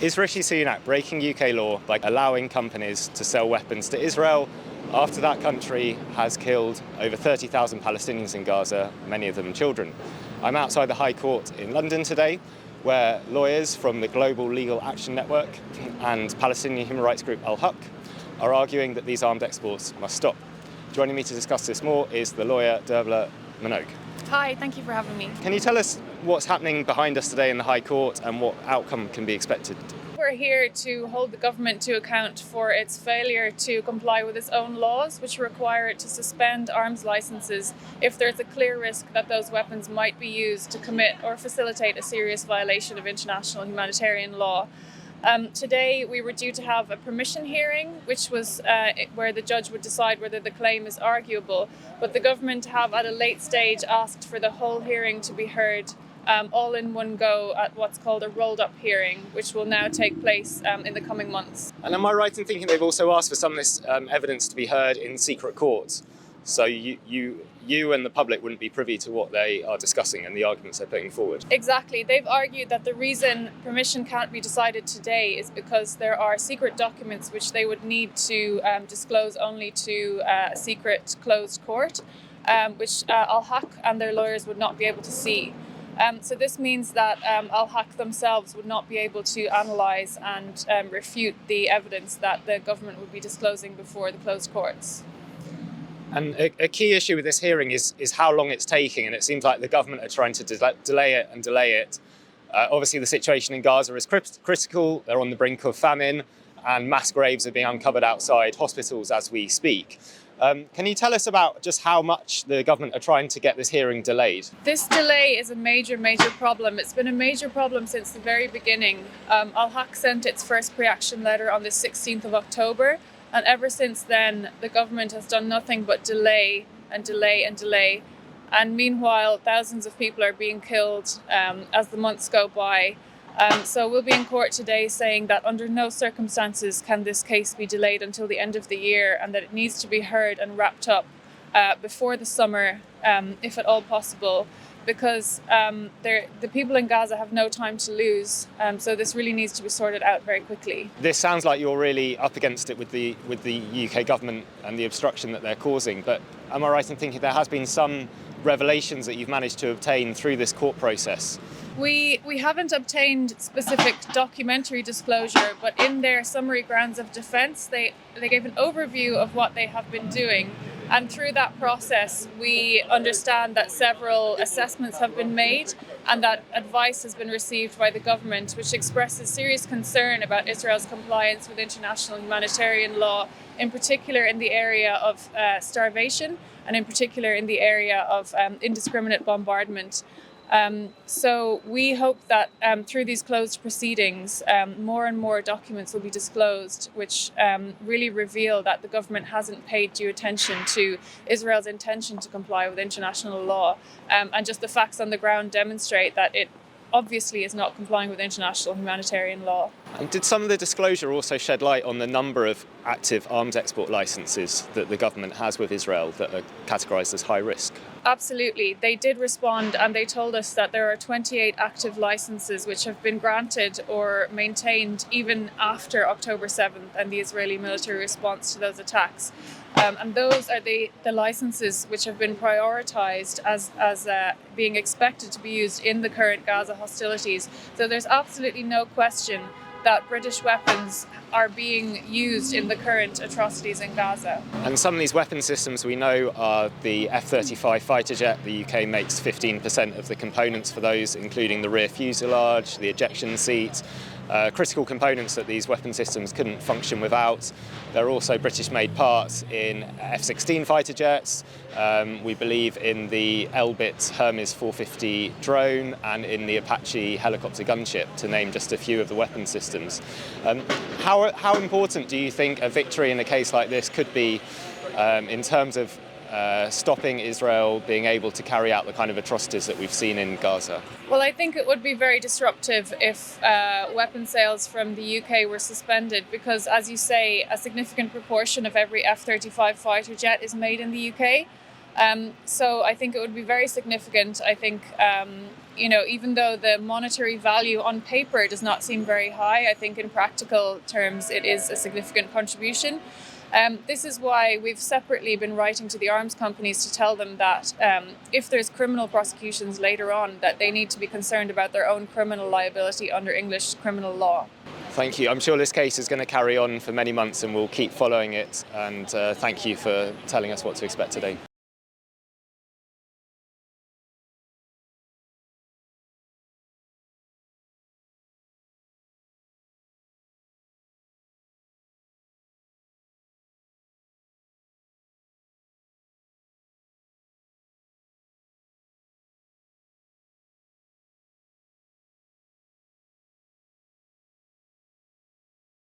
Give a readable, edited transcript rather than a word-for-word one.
Is Rishi Sunak breaking UK law by allowing companies to sell weapons to Israel after that country has killed over 30,000 Palestinians in Gaza, many of them children? I'm outside the High Court in London today, where lawyers from the Global Legal Action Network and Palestinian human rights group Al-Haq are arguing that these arms exports must stop. Joining me to discuss this more is the lawyer Derbla Minogue. Hi, thank you for having me. Can you tell us what's happening behind us today in the High Court and what outcome can be expected? We're here to hold the government to account for its failure to comply with its own laws, which require it to suspend arms licenses if there's a clear risk that those weapons might be used to commit or facilitate a serious violation of international humanitarian law. Today we were due to have a permission hearing, which was where the judge would decide whether the claim is arguable, but the government have at a late stage asked for the whole hearing to be heard all in one go at what's called a rolled up hearing, which will now take place in the coming months. And am I right in thinking they've also asked for some of this evidence to be heard in secret courts? So you and the public wouldn't be privy to what they are discussing and the arguments they're putting forward? Exactly. They've argued that the reason permission can't be decided today is because there are secret documents which they would need to disclose only to a secret closed court, which Al-Haq and their lawyers would not be able to see. So this means that Al-Haq themselves would not be able to analyse and refute the evidence that the government would be disclosing before the closed courts. And a key issue with this hearing is how long it's taking, and it seems like the government are trying to delay it. Obviously, the situation in Gaza is critical. They're on the brink of famine, and mass graves are being uncovered outside hospitals as we speak. Can you tell us about just how much the government are trying to get this hearing delayed? This delay is a major problem. It's been a major problem since the very beginning. Al-Haq sent its first pre-action letter on the 16th of October. And ever since then, the government has done nothing but delay and delay and delay. And meanwhile, thousands of people are being killed as the months go by. So we'll be in court today saying that under no circumstances can this case be delayed until the end of the year, and that it needs to be heard and wrapped up before the summer, if at all possible, because the people in Gaza have no time to lose. So this really needs to be sorted out very quickly. This sounds like you're really up against it with the UK government and the obstruction that they're causing. But am I right in thinking there has been some revelations that you've managed to obtain through this court process? We haven't obtained specific documentary disclosure, but in their summary grounds of defence, they gave an overview of what they have been doing. And through that process, we understand that several assessments have been made and that advice has been received by the government, which expresses serious concern about Israel's compliance with international humanitarian law, in particular in the area of starvation and in particular in the area of indiscriminate bombardment. So we hope that through these closed proceedings, more and more documents will be disclosed, which really reveal that the government hasn't paid due attention to Israel's intention to comply with international law. And just the facts on the ground demonstrate that it obviously is not complying with international humanitarian law. And did some of the disclosure also shed light on the number of active arms export licences that the government has with Israel that are categorised as high risk? Absolutely. They did respond and they told us that there are 28 active licenses which have been granted or maintained even after October 7th and the Israeli military response to those attacks. And those are the licenses which have been prioritised as being expected to be used in the current Gaza hostilities. So there's absolutely no question that British weapons are being used in the current atrocities in Gaza. And some of these weapon systems we know are the F-35 fighter jet. The UK makes 15% of the components for those, including the rear fuselage, the ejection seat, critical components that these weapon systems couldn't function without. There are also British-made parts in F-16 fighter jets. We believe in the Elbit Hermes 450 drone and in the Apache helicopter gunship, to name just a few of the weapon systems. How important do you think a victory in a case like this could be in terms of stopping Israel being able to carry out the kind of atrocities that we've seen in Gaza? Well, I think it would be very disruptive if weapon sales from the UK were suspended because, as you say, a significant proportion of every F-35 fighter jet is made in the UK. So I think it would be very significant. I think even though the monetary value on paper does not seem very high, I think in practical terms it is a significant contribution. This is why we've separately been writing to the arms companies to tell them that if there's criminal prosecutions later on, that they need to be concerned about their own criminal liability under English criminal law. Thank you. I'm sure this case is going to carry on for many months and we'll keep following it. And thank you for telling us what to expect today.